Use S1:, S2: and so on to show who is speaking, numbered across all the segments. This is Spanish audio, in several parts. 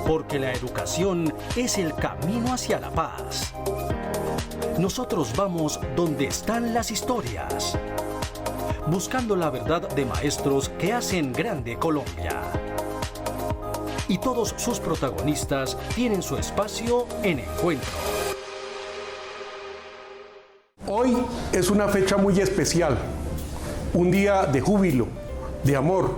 S1: porque la educación es el camino hacia la paz. Nosotros vamos donde están las historias, buscando la verdad de maestros que hacen grande Colombia. Y todos sus protagonistas tienen su espacio en Encuentro.
S2: Hoy es una fecha muy especial, un día de júbilo, de amor,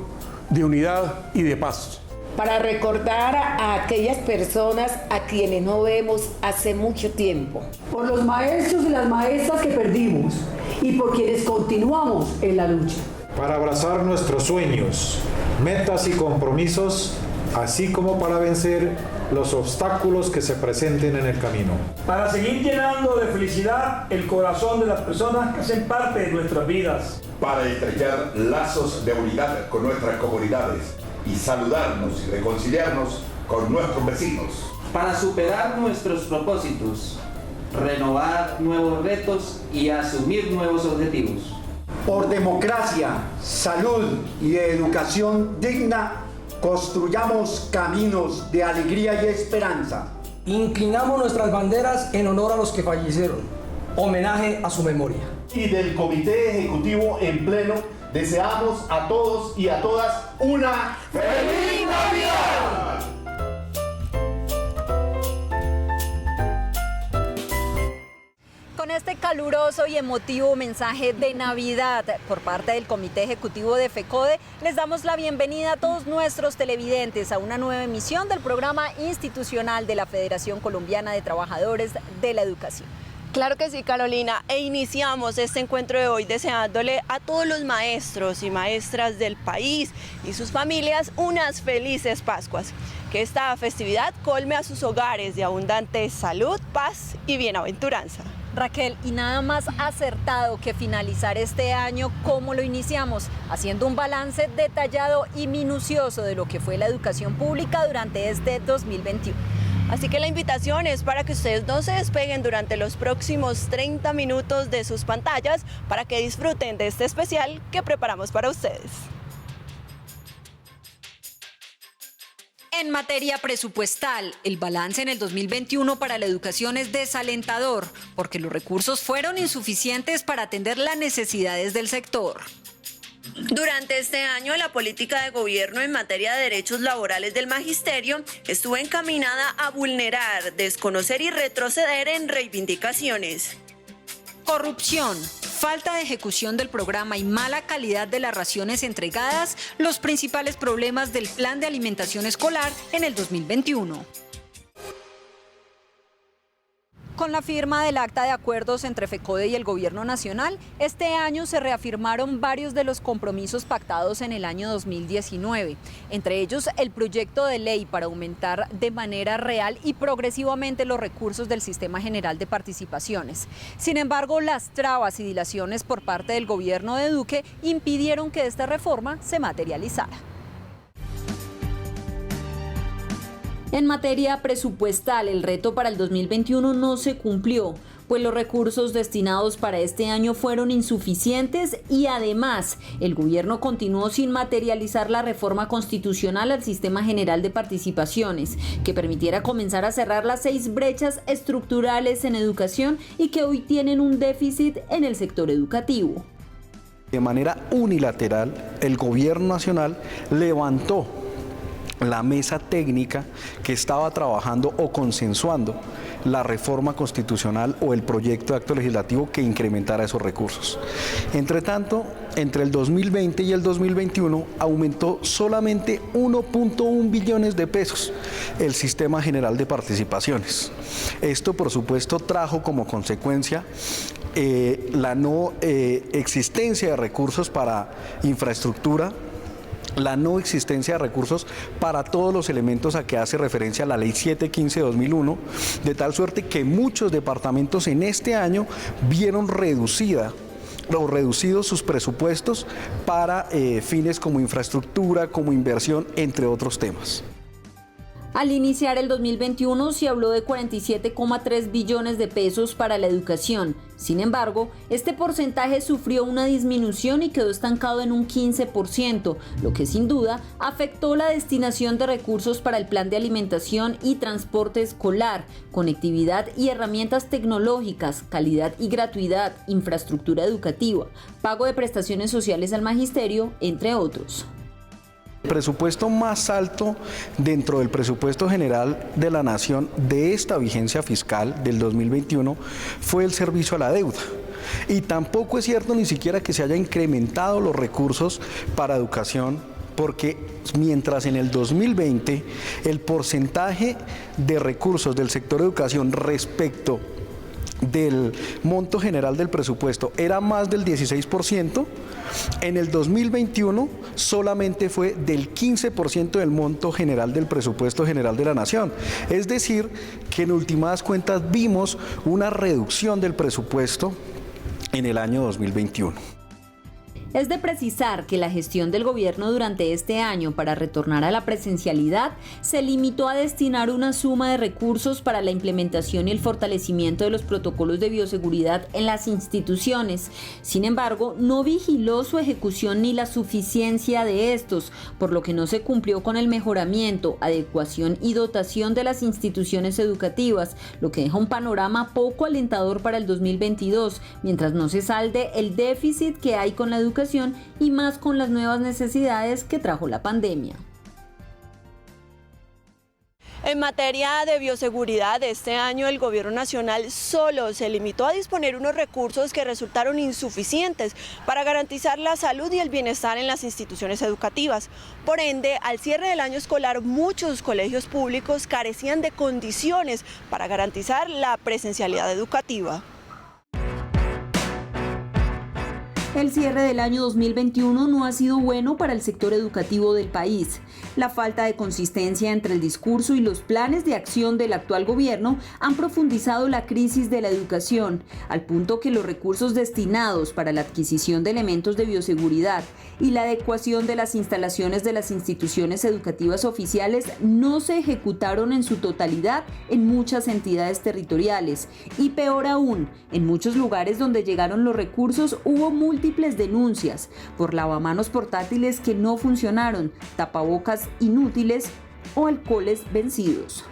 S2: de unidad y de paz.
S3: Para recordar a aquellas personas a quienes no vemos hace mucho tiempo.
S4: Por los maestros y las maestras que perdimos y por quienes continuamos en la lucha.
S5: Para abrazar nuestros sueños, metas y compromisos, así como para vencer los obstáculos que se presenten en el camino.
S6: Para seguir llenando de felicidad el corazón de las personas que hacen parte de nuestras vidas.
S7: Para estrechar lazos de unidad con nuestras comunidades y saludarnos y reconciliarnos con nuestros vecinos.
S8: Para superar nuestros propósitos, renovar nuevos retos y asumir nuevos objetivos.
S9: Por democracia, salud y educación digna, construyamos caminos de alegría y esperanza.
S10: Inclinamos nuestras banderas en honor a los que fallecieron. Homenaje a su memoria.
S11: Y del Comité Ejecutivo en pleno, deseamos a todos y a todas una ¡Feliz Navidad!
S12: Con este caluroso y emotivo mensaje de Navidad por parte del Comité Ejecutivo de FECODE, les damos la bienvenida a todos nuestros televidentes a una nueva emisión del programa institucional de la Federación Colombiana de Trabajadores de la Educación.
S13: Claro que sí, Carolina, e iniciamos este encuentro de hoy deseándole a todos los maestros y maestras del país y sus familias unas felices Pascuas. Que esta festividad colme a sus hogares de abundante salud, paz y bienaventuranza.
S12: Raquel, y nada más acertado que finalizar este año como lo iniciamos, haciendo un balance detallado y minucioso de lo que fue la educación pública durante este 2021.
S13: Así que la invitación es para que ustedes no se despeguen durante los próximos 30 minutos de sus pantallas para que disfruten de este especial que preparamos para ustedes.
S12: En materia presupuestal, el balance en el 2021 para la educación es desalentador, porque los recursos fueron insuficientes para atender las necesidades del sector.
S13: Durante este año, la política de gobierno en materia de derechos laborales del magisterio estuvo encaminada a vulnerar, desconocer y retroceder en reivindicaciones.
S12: Corrupción, falta de ejecución del programa y mala calidad de las raciones entregadas, los principales problemas del plan de alimentación escolar en el 2021. Con la firma del acta de acuerdos entre FECODE y el Gobierno Nacional, este año se reafirmaron varios de los compromisos pactados en el año 2019, entre ellos el proyecto de ley para aumentar de manera real y progresivamente los recursos del Sistema General de Participaciones. Sin embargo, las trabas y dilaciones por parte del gobierno de Duque impidieron que esta reforma se materializara. En materia presupuestal, el reto para el 2021 no se cumplió, pues los recursos destinados para este año fueron insuficientes y además el gobierno continuó sin materializar la reforma constitucional al Sistema General de Participaciones, que permitiera comenzar a cerrar las 6 brechas estructurales en educación y que hoy tienen un déficit en el sector educativo.
S14: De manera unilateral, el gobierno nacional levantó la mesa técnica que estaba trabajando o consensuando la reforma constitucional o el proyecto de acto legislativo que incrementara esos recursos. Entre tanto, entre el 2020 y el 2021 aumentó solamente 1.1 billones de pesos el Sistema General de Participaciones. Esto, por supuesto, trajo como consecuencia la no existencia de recursos para infraestructura, la no existencia de recursos para todos los elementos a que hace referencia la Ley 715/2001, de tal suerte que muchos departamentos en este año vieron reducidos sus presupuestos para fines como infraestructura, como inversión, entre otros temas.
S12: Al iniciar el 2021 se habló de 47,3 billones de pesos para la educación. Sin embargo, este porcentaje sufrió una disminución y quedó estancado en un 15%, lo que sin duda afectó la destinación de recursos para el plan de alimentación y transporte escolar, conectividad y herramientas tecnológicas, calidad y gratuidad, infraestructura educativa, pago de prestaciones sociales al magisterio, entre otros.
S14: El presupuesto más alto dentro del presupuesto general de la Nación de esta vigencia fiscal del 2021 fue el servicio a la deuda. Y tampoco es cierto ni siquiera que se haya incrementado los recursos para educación, porque mientras en el 2020 el porcentaje de recursos del sector educación respecto del monto general del presupuesto era más del 16%, en el 2021 solamente fue del 15% del monto general del presupuesto general de la Nación. Es decir, que en últimas cuentas vimos una reducción del presupuesto en el año 2021.
S12: Es de precisar que la gestión del gobierno durante este año para retornar a la presencialidad se limitó a destinar una suma de recursos para la implementación y el fortalecimiento de los protocolos de bioseguridad en las instituciones. Sin embargo, no vigiló su ejecución ni la suficiencia de estos, por lo que no se cumplió con el mejoramiento, adecuación y dotación de las instituciones educativas, lo que deja un panorama poco alentador para el 2022, mientras no se salde el déficit que hay con la educación y más con las nuevas necesidades que trajo la pandemia.
S13: En materia de bioseguridad, este año el Gobierno Nacional solo se limitó a disponer unos recursos que resultaron insuficientes para garantizar la salud y el bienestar en las instituciones educativas. Por ende, al cierre del año escolar, muchos colegios públicos carecían de condiciones para garantizar la presencialidad educativa.
S12: El cierre del año 2021 no ha sido bueno para el sector educativo del país. La falta de consistencia entre el discurso y los planes de acción del actual gobierno han profundizado la crisis de la educación, al punto que los recursos destinados para la adquisición de elementos de bioseguridad y la adecuación de las instalaciones de las instituciones educativas oficiales no se ejecutaron en su totalidad en muchas entidades territoriales. Y peor aún, en muchos lugares donde llegaron los recursos hubo múltiples denuncias por lavamanos portátiles que no funcionaron, tapabocas inútiles o alcoholes vencidos.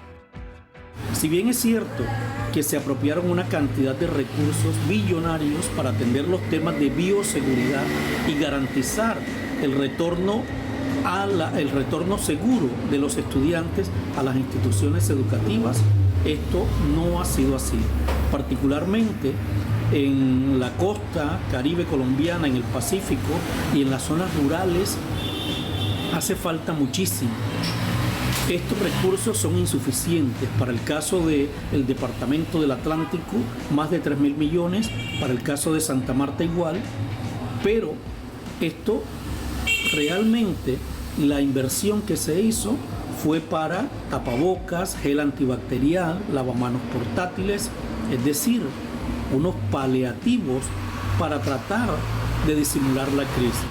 S6: Si bien es cierto que se apropiaron una cantidad de recursos billonarios para atender los temas de bioseguridad y garantizar el retorno seguro de los estudiantes a las instituciones educativas, esto no ha sido así. Particularmente en la costa caribe colombiana, en el Pacífico y en las zonas rurales hace falta muchísimo. Estos recursos son insuficientes. Para el caso del Departamento del Atlántico, más de 3.000 millones, para el caso de Santa Marta igual, pero esto realmente, la inversión que se hizo fue para tapabocas, gel antibacterial, lavamanos portátiles, es decir, unos paliativos para tratar de disimular la crisis.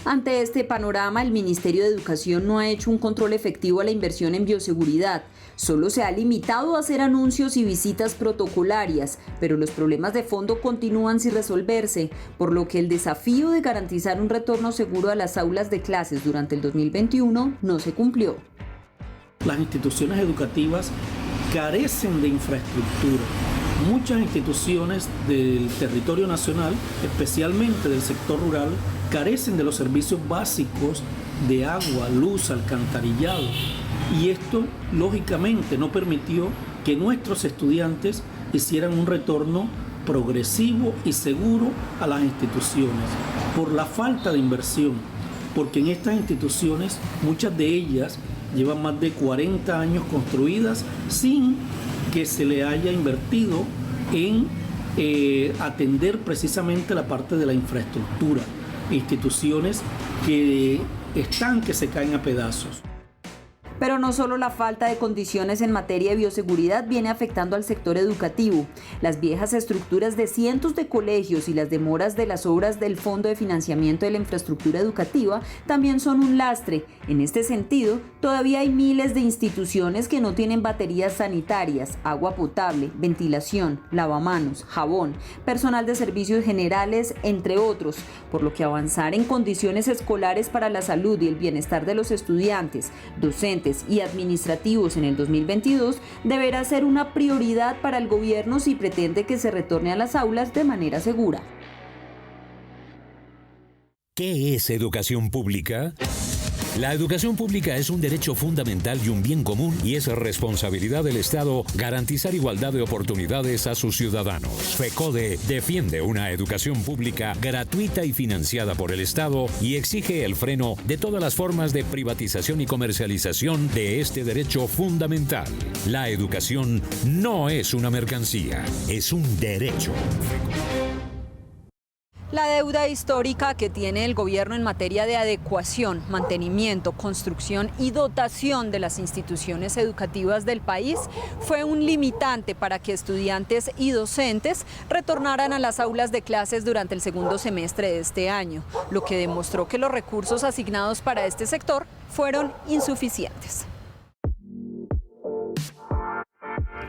S12: Ante este panorama, el Ministerio de Educación no ha hecho un control efectivo a la inversión en bioseguridad. Solo se ha limitado a hacer anuncios y visitas protocolarias, pero los problemas de fondo continúan sin resolverse, por lo que el desafío de garantizar un retorno seguro a las aulas de clases durante el 2021 no se cumplió.
S6: Las instituciones educativas carecen de infraestructura. Muchas instituciones del territorio nacional, especialmente del sector rural, carecen de los servicios básicos de agua, luz, alcantarillado. Y esto, lógicamente, no permitió que nuestros estudiantes hicieran un retorno progresivo y seguro a las instituciones, por la falta de inversión, porque en estas instituciones, muchas de ellas llevan más de 40 años construidas sin que se le haya invertido en atender precisamente la parte de la infraestructura. Instituciones que se caen a pedazos.
S12: Pero no solo la falta de condiciones en materia de bioseguridad viene afectando al sector educativo. Las viejas estructuras de cientos de colegios y las demoras de las obras del Fondo de Financiamiento de la Infraestructura Educativa también son un lastre. En este sentido, todavía hay miles de instituciones que no tienen baterías sanitarias, agua potable, ventilación, lavamanos, jabón, personal de servicios generales, entre otros, por lo que avanzar en condiciones escolares para la salud y el bienestar de los estudiantes, docentes y administrativos en el 2022 deberá ser una prioridad para el gobierno si pretende que se retorne a las aulas de manera segura.
S15: ¿Qué es educación pública? La educación pública es un derecho fundamental y un bien común y es responsabilidad del Estado garantizar igualdad de oportunidades a sus ciudadanos. FECODE defiende una educación pública gratuita y financiada por el Estado y exige el freno de todas las formas de privatización y comercialización de este derecho fundamental. La educación no es una mercancía, es un derecho.
S12: La deuda histórica que tiene el gobierno en materia de adecuación, mantenimiento, construcción y dotación de las instituciones educativas del país fue un limitante para que estudiantes y docentes retornaran a las aulas de clases durante el segundo semestre de este año, lo que demostró que los recursos asignados para este sector fueron insuficientes.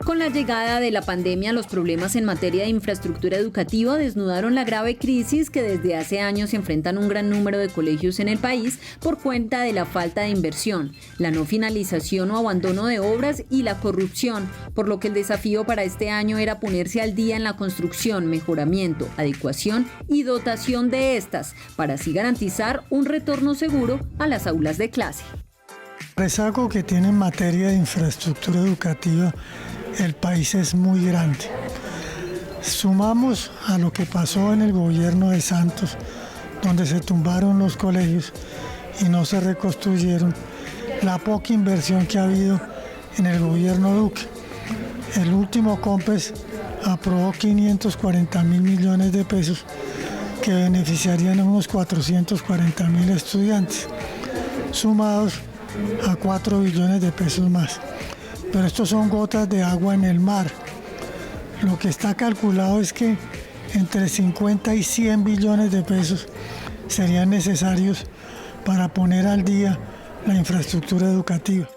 S12: Con la llegada de la pandemia, los problemas en materia de infraestructura educativa desnudaron la grave crisis que desde hace años enfrentan un gran número de colegios en el país por cuenta de la falta de inversión, la no finalización o abandono de obras y la corrupción, por lo que el desafío para este año era ponerse al día en la construcción, mejoramiento, adecuación y dotación de estas, para así garantizar un retorno seguro a las aulas de clase.
S16: El rezago que tiene en materia de infraestructura educativa el país es muy grande. Sumamos a lo que pasó en el gobierno de Santos, donde se tumbaron los colegios y no se reconstruyeron, la poca inversión que ha habido en el gobierno Duque. El último COMPES aprobó 540.000 millones de pesos que beneficiarían a unos 440.000 estudiantes, sumados a 4 billones de pesos más. Pero estos son gotas de agua en el mar. Lo que está calculado es que entre 50 y 100 billones de pesos serían necesarios para poner al día la infraestructura educativa.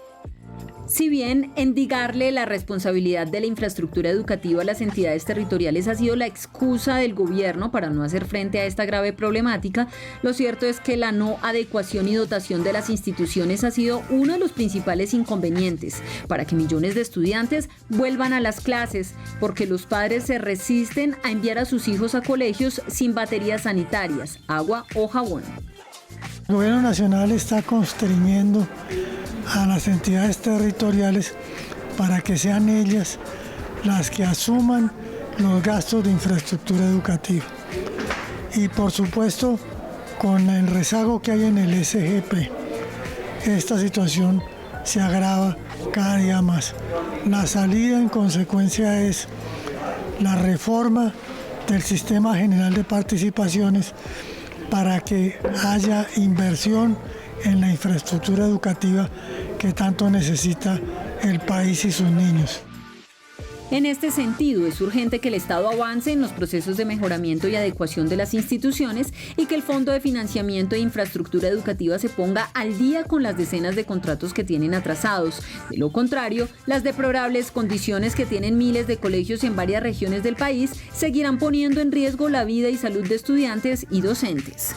S12: Si bien endigarle la responsabilidad de la infraestructura educativa a las entidades territoriales ha sido la excusa del gobierno para no hacer frente a esta grave problemática, lo cierto es que la no adecuación y dotación de las instituciones ha sido uno de los principales inconvenientes para que millones de estudiantes vuelvan a las clases, porque los padres se resisten a enviar a sus hijos a colegios sin baterías sanitarias, agua o jabón.
S16: El gobierno nacional está constriñendo a las entidades territoriales para que sean ellas las que asuman los gastos de infraestructura educativa. Y por supuesto, con el rezago que hay en el SGP, esta situación se agrava cada día más. La salida en consecuencia es la reforma del Sistema General de Participaciones para que haya inversión en la infraestructura educativa que tanto necesita el país y sus niños.
S12: En este sentido, es urgente que el Estado avance en los procesos de mejoramiento y adecuación de las instituciones y que el Fondo de Financiamiento de Infraestructura Educativa se ponga al día con las decenas de contratos que tienen atrasados. De lo contrario, las deplorables condiciones que tienen miles de colegios en varias regiones del país seguirán poniendo en riesgo la vida y salud de estudiantes y docentes.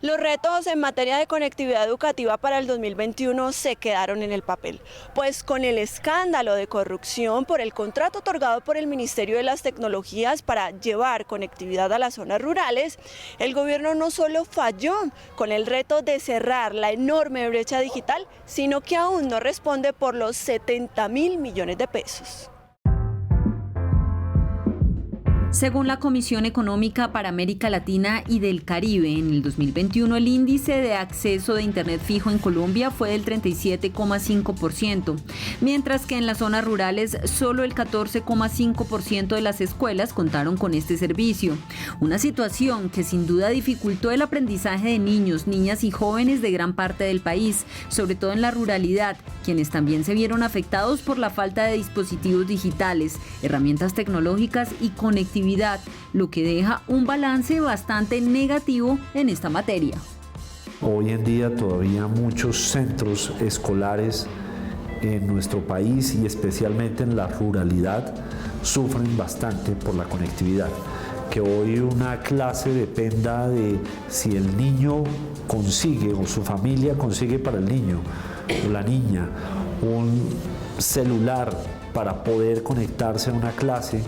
S13: Los retos en materia de conectividad educativa para el 2021 se quedaron en el papel, pues con el escándalo de corrupción por el contrato otorgado por el Ministerio de las Tecnologías para llevar conectividad a las zonas rurales, el gobierno no solo falló con el reto de cerrar la enorme brecha digital, sino que aún no responde por los 70.000 millones de pesos.
S12: Según la Comisión Económica para América Latina y del Caribe, en el 2021 el índice de acceso de Internet fijo en Colombia fue del 37,5%, mientras que en las zonas rurales solo el 14,5% de las escuelas contaron con este servicio. Una situación que sin duda dificultó el aprendizaje de niños, niñas y jóvenes de gran parte del país, sobre todo en la ruralidad, quienes también se vieron afectados por la falta de dispositivos digitales, herramientas tecnológicas y conectividad, lo que deja un balance bastante negativo en esta materia.
S17: Hoy en día todavía muchos centros escolares en nuestro país y especialmente en la ruralidad sufren bastante por la conectividad. Que hoy una clase dependa de si el niño consigue o su familia consigue para el niño o la niña un celular para poder conectarse a una clase,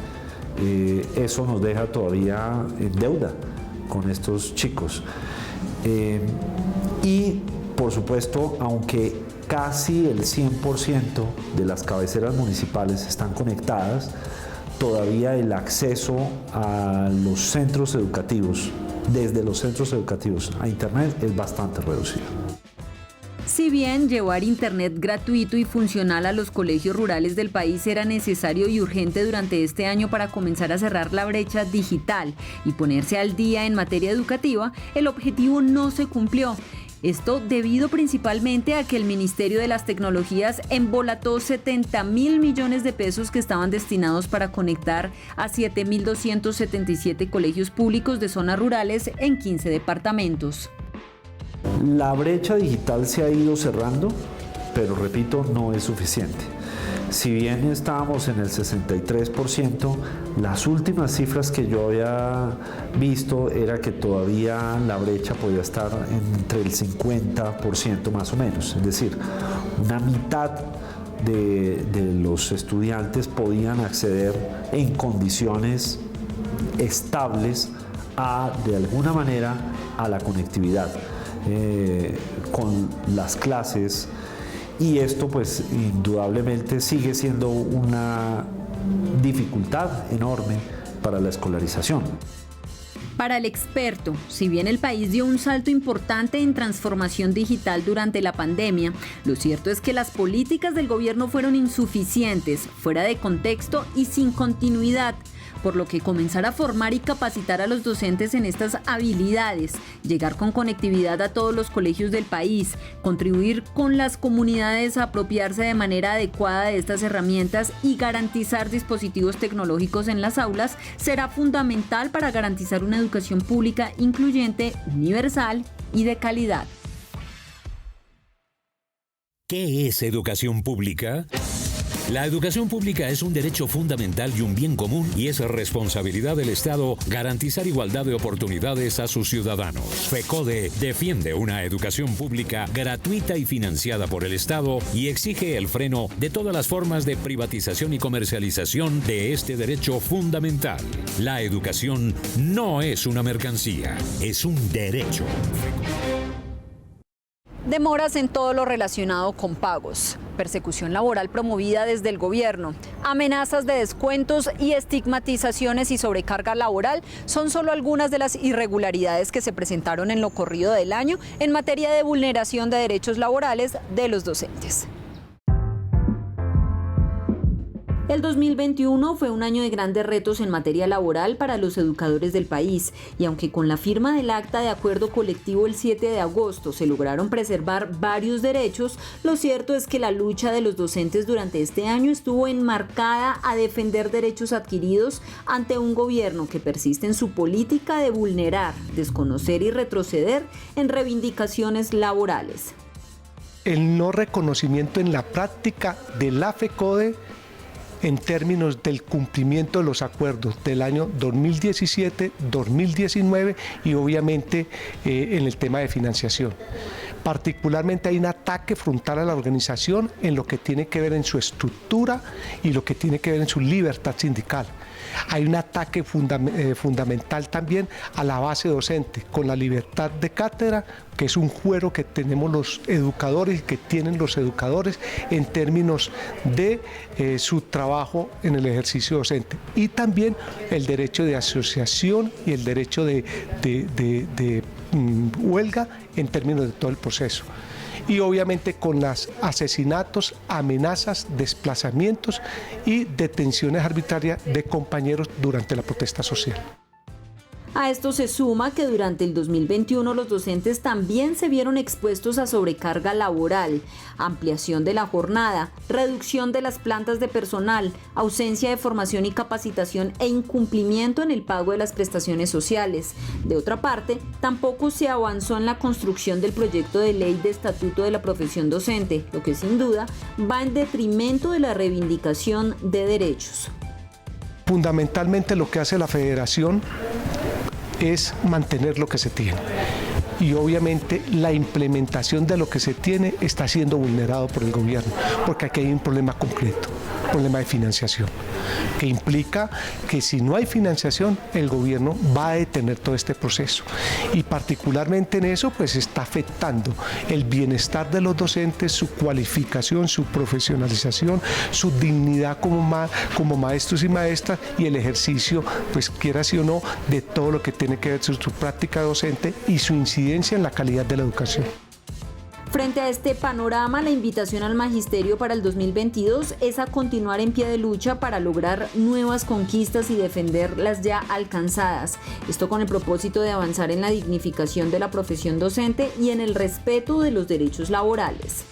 S17: eso nos deja todavía en deuda con estos chicos. Y por supuesto, aunque casi el 100% de las cabeceras municipales están conectadas, todavía el acceso a los centros educativos, desde los centros educativos a Internet, es bastante reducido.
S12: Si bien llevar Internet gratuito y funcional a los colegios rurales del país era necesario y urgente durante este año para comenzar a cerrar la brecha digital y ponerse al día en materia educativa, el objetivo no se cumplió. Esto debido principalmente a que el Ministerio de las Tecnologías embolató 70.000 millones de pesos que estaban destinados para conectar a 7.277 colegios públicos de zonas rurales en 15 departamentos.
S17: La brecha digital se ha ido cerrando, pero repito, no es suficiente. Si bien estábamos en el 63%, las últimas cifras que yo había visto era que todavía la brecha podía estar entre el 50% más o menos. Es decir, una mitad de los estudiantes podían acceder en condiciones estables de alguna manera a la conectividad con las clases. Y esto pues indudablemente sigue siendo una dificultad enorme para la escolarización.
S12: Para el experto, si bien el país dio un salto importante en transformación digital durante la pandemia, lo cierto es que las políticas del gobierno fueron insuficientes, fuera de contexto y sin continuidad, por lo que comenzar a formar y capacitar a los docentes en estas habilidades, llegar con conectividad a todos los colegios del país, contribuir con las comunidades a apropiarse de manera adecuada de estas herramientas y garantizar dispositivos tecnológicos en las aulas será fundamental para garantizar una educación pública incluyente, universal y de calidad.
S15: ¿Qué es educación pública? La educación pública es un derecho fundamental y un bien común y es responsabilidad del Estado garantizar igualdad de oportunidades a sus ciudadanos. FECODE defiende una educación pública gratuita y financiada por el Estado y exige el freno de todas las formas de privatización y comercialización de este derecho fundamental. La educación no es una mercancía, es un derecho.
S12: Demoras en todo lo relacionado con pagos, persecución laboral promovida desde el gobierno, amenazas de descuentos y estigmatizaciones y sobrecarga laboral son solo algunas de las irregularidades que se presentaron en lo corrido del año en materia de vulneración de derechos laborales de los docentes. El 2021 fue un año de grandes retos en materia laboral para los educadores del país y aunque con la firma del acta de acuerdo colectivo el 7 de agosto se lograron preservar varios derechos, lo cierto es que la lucha de los docentes durante este año estuvo enmarcada a defender derechos adquiridos ante un gobierno que persiste en su política de vulnerar, desconocer y retroceder en reivindicaciones laborales.
S18: El no reconocimiento en la práctica de la FECODE en términos del cumplimiento de los acuerdos del año 2017, 2019 y obviamente en el tema de financiación. Particularmente hay un ataque frontal a la organización en lo que tiene que ver en su estructura y lo que tiene que ver en su libertad sindical. Hay un ataque fundamental también a la base docente, con la libertad de cátedra, que es un fuero que tenemos los educadores y que tienen los educadores en términos de su trabajo en el ejercicio docente. Y también el derecho de asociación y el derecho de huelga en términos de todo el proceso. Y obviamente con los asesinatos, amenazas, desplazamientos y detenciones arbitrarias de compañeros durante la protesta social.
S12: A esto se suma que durante el 2021 los docentes también se vieron expuestos a sobrecarga laboral, ampliación de la jornada, reducción de las plantas de personal, ausencia de formación y capacitación e incumplimiento en el pago de las prestaciones sociales. De otra parte, tampoco se avanzó en la construcción del proyecto de ley de estatuto de la profesión docente, lo que sin duda va en detrimento de la reivindicación de derechos.
S18: Fundamentalmente lo que hace la Federación es mantener lo que se tiene. Y obviamente la implementación de lo que se tiene está siendo vulnerado por el gobierno, porque aquí hay un problema concreto, un problema de financiación, que implica que si no hay financiación, el gobierno va a detener todo este proceso. Y particularmente en eso, pues está afectando el bienestar de los docentes, su cualificación, su profesionalización, su dignidad como maestros y maestras y el ejercicio, pues quiera sí o no, de todo lo que tiene que ver con su práctica docente y su incidencia en la calidad de la educación.
S12: Frente a este panorama, la invitación al magisterio para el 2022 es a continuar en pie de lucha para lograr nuevas conquistas y defender las ya alcanzadas. Esto con el propósito de avanzar en la dignificación de la profesión docente y en el respeto de los derechos laborales.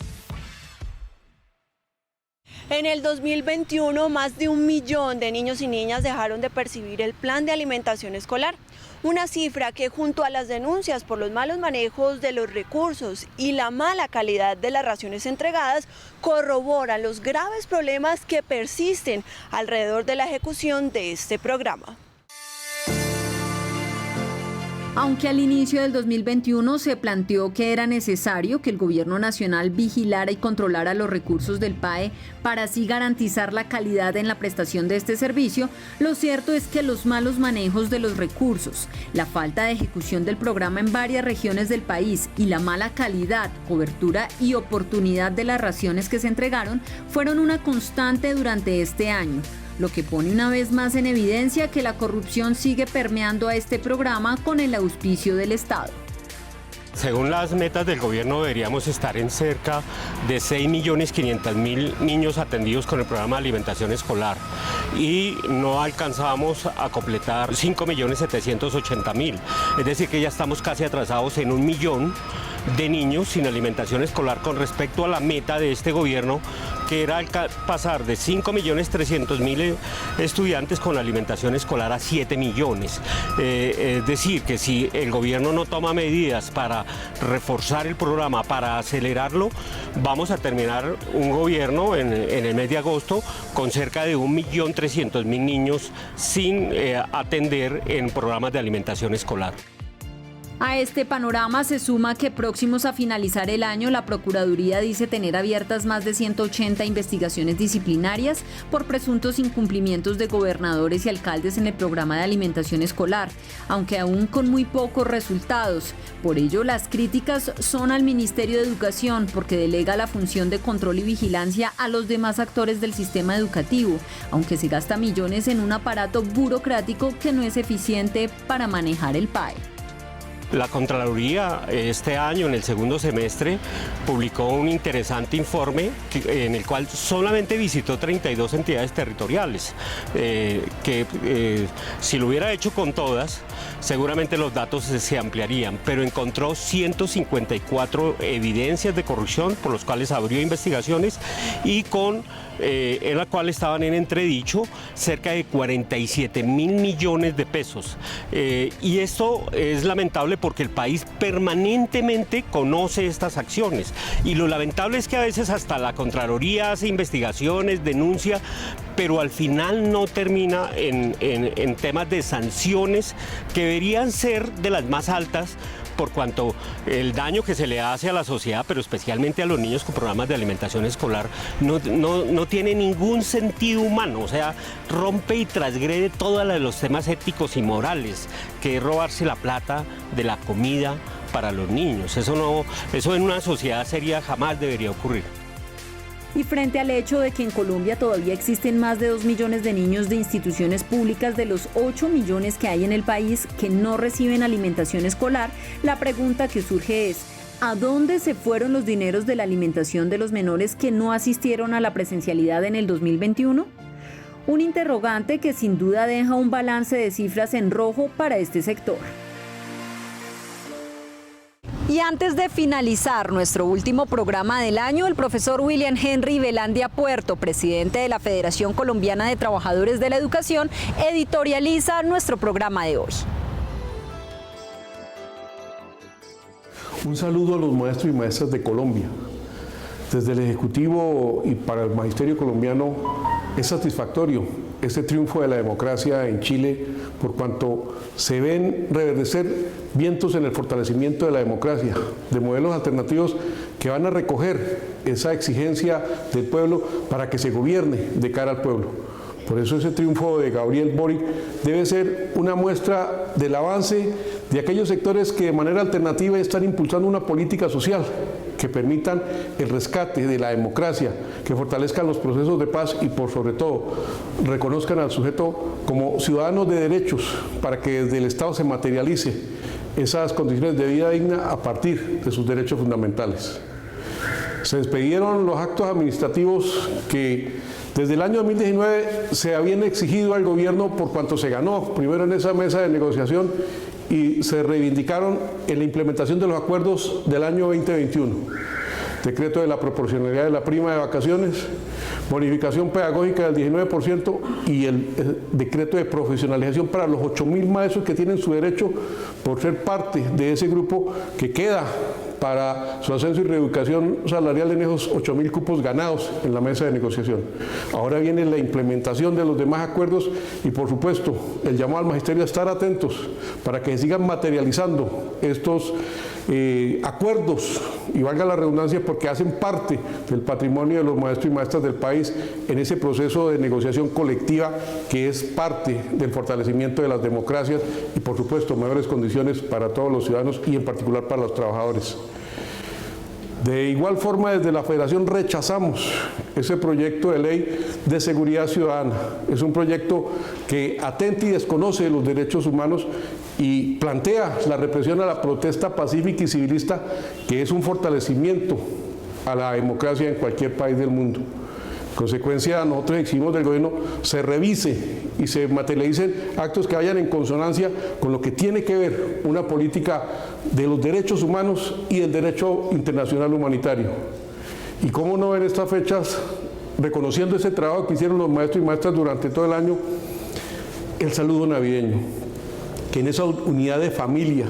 S13: En el 2021, más de 1 millón de niños y niñas dejaron de percibir el plan de alimentación escolar. Una cifra que, junto a las denuncias por los malos manejos de los recursos y la mala calidad de las raciones entregadas, corrobora los graves problemas que persisten alrededor de la ejecución de este programa.
S12: Aunque al inicio del 2021 se planteó que era necesario que el gobierno nacional vigilara y controlara los recursos del PAE para así garantizar la calidad en la prestación de este servicio, lo cierto es que los malos manejos de los recursos, la falta de ejecución del programa en varias regiones del país y la mala calidad, cobertura y oportunidad de las raciones que se entregaron fueron una constante durante este año, lo que pone una vez más en evidencia que la corrupción sigue permeando a este programa con el auspicio del Estado.
S19: Según las metas del gobierno deberíamos estar en cerca de 6.500.000 niños atendidos con el programa de alimentación escolar y no alcanzamos a completar 5.780.000, es decir que ya estamos casi atrasados en 1 millón de niños sin alimentación escolar con respecto a la meta de este gobierno, que era pasar de 5.300.000 estudiantes con alimentación escolar a 7 millones. Es decir, que si el gobierno no toma medidas para reforzar el programa, para acelerarlo, vamos a terminar un gobierno en el mes de agosto con cerca de 1.300.000 niños sin atender en programas de alimentación escolar.
S12: A este panorama se suma que próximos a finalizar el año, la Procuraduría dice tener abiertas más de 180 investigaciones disciplinarias por presuntos incumplimientos de gobernadores y alcaldes en el programa de alimentación escolar, aunque aún con muy pocos resultados. Por ello, las críticas son al Ministerio de Educación, porque delega la función de control y vigilancia a los demás actores del sistema educativo, aunque se gasta millones en un aparato burocrático que no es eficiente para manejar el PAE.
S19: La Contraloría este año, en el segundo semestre, publicó un interesante informe en el cual solamente visitó 32 entidades territoriales, que si lo hubiera hecho con todas, seguramente los datos se ampliarían, pero encontró 154 evidencias de corrupción por los cuales abrió investigaciones y en la cual estaban en entredicho cerca de 47.000 millones de pesos. Y esto es lamentable porque el país permanentemente conoce estas acciones. Y lo lamentable es que a veces hasta la Contraloría hace investigaciones, denuncia, pero al final no termina en temas de sanciones que deberían ser de las más altas, por cuanto el daño que se le hace a la sociedad, pero especialmente a los niños con programas de alimentación escolar, no tiene ningún sentido humano, o sea, rompe y transgrede todos los temas éticos y morales, que es robarse la plata de la comida para los niños. Eso en una sociedad seria jamás debería ocurrir.
S12: Y frente al hecho de que en Colombia todavía existen más de 2 millones de niños de instituciones públicas de los 8 millones que hay en el país que no reciben alimentación escolar, la pregunta que surge es: ¿a dónde se fueron los dineros de la alimentación de los menores que no asistieron a la presencialidad en el 2021? Un interrogante que sin duda deja un balance de cifras en rojo para este sector. Y antes de finalizar nuestro último programa del año, el profesor William Henry Velandia Puerto, presidente de la Federación Colombiana de Trabajadores de la Educación, editorializa nuestro programa de hoy.
S2: Un saludo a los maestros y maestras de Colombia. Desde el Ejecutivo y para el Magisterio colombiano es satisfactorio este triunfo de la democracia en Chile, por cuanto se ven reverdecer vientos en el fortalecimiento de la democracia, de modelos alternativos que van a recoger esa exigencia del pueblo para que se gobierne de cara al pueblo. Por eso ese triunfo de Gabriel Boric debe ser una muestra del avance de aquellos sectores que de manera alternativa están impulsando una política social que permitan el rescate de la democracia, que fortalezcan los procesos de paz y por sobre todo reconozcan al sujeto como ciudadanos de derechos para que desde el Estado se materialice esas condiciones de vida digna a partir de sus derechos fundamentales. Se despidieron los actos administrativos que desde el año 2019 se habían exigido al gobierno por cuanto se ganó primero en esa mesa de negociación y se reivindicaron en la implementación de los acuerdos del año 2021. Decreto de la proporcionalidad de la prima de vacaciones, bonificación pedagógica del 19% y el decreto de profesionalización para los 8.000 maestros que tienen su derecho por ser parte de ese grupo que queda para su ascenso y reeducación salarial en esos 8.000 cupos ganados en la mesa de negociación. Ahora viene la implementación de los demás acuerdos y por supuesto el llamado al magisterio a estar atentos para que se sigan materializando estos acuerdos, y valga la redundancia porque hacen parte del patrimonio de los maestros y maestras del país en ese proceso de negociación colectiva que es parte del fortalecimiento de las democracias y por supuesto mejores condiciones para todos los ciudadanos y en particular para los trabajadores. De igual forma, desde la Federación rechazamos ese proyecto de ley de seguridad ciudadana. Es un proyecto que atenta y desconoce los derechos humanos y plantea la represión a la protesta pacífica y civilista, que es un fortalecimiento a la democracia en cualquier país del mundo. En consecuencia, nosotros exigimos del gobierno se revise y se materialicen actos que vayan en consonancia con lo que tiene que ver una política de los derechos humanos y el derecho internacional humanitario. Y cómo no en estas fechas, reconociendo ese trabajo que hicieron los maestros y maestras durante todo el año, el saludo navideño, que en esa unidad de familia,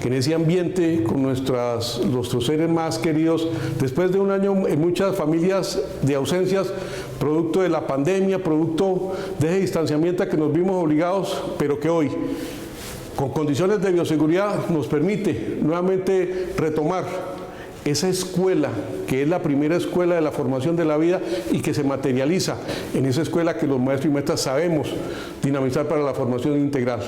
S2: que en ese ambiente con nuestros seres más queridos, después de un año en muchas familias de ausencias, producto de la pandemia, producto de ese distanciamiento a que nos vimos obligados, pero que hoy, con condiciones de bioseguridad, nos permite nuevamente retomar esa escuela, que es la primera escuela de la formación de la vida y que se materializa en esa escuela que los maestros y maestras sabemos dinamizar para la formación integral.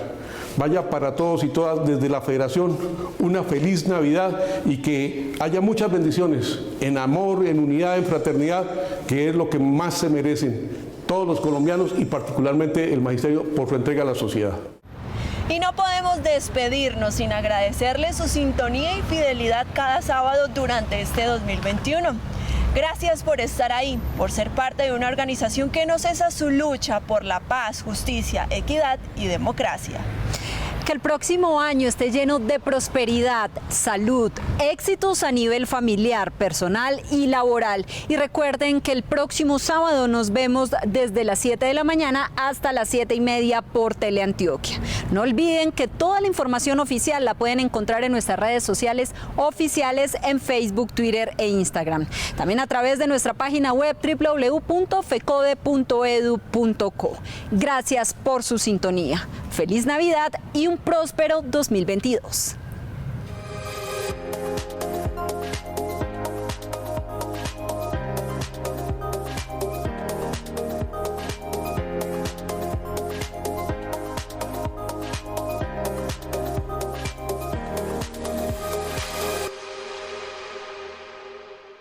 S2: Vaya para todos y todas desde la Federación una feliz Navidad y que haya muchas bendiciones en amor, en unidad, en fraternidad, que es lo que más se merecen todos los colombianos y particularmente el magisterio por su entrega a la sociedad.
S13: Y no podemos despedirnos sin agradecerle su sintonía y fidelidad cada sábado durante este 2021. Gracias por estar ahí, por ser parte de una organización que no cesa su lucha por la paz, justicia, equidad y democracia.
S12: Que el próximo año esté lleno de prosperidad, salud, éxitos a nivel familiar, personal y laboral. Y recuerden que el próximo sábado nos vemos desde las 7 de la mañana hasta las 7:30 por Teleantioquia. No olviden que toda la información oficial la pueden encontrar en nuestras redes sociales oficiales en Facebook, Twitter e Instagram. También a través de nuestra página web www.fecode.edu.co. Gracias por su sintonía. Feliz Navidad y un próspero 2022.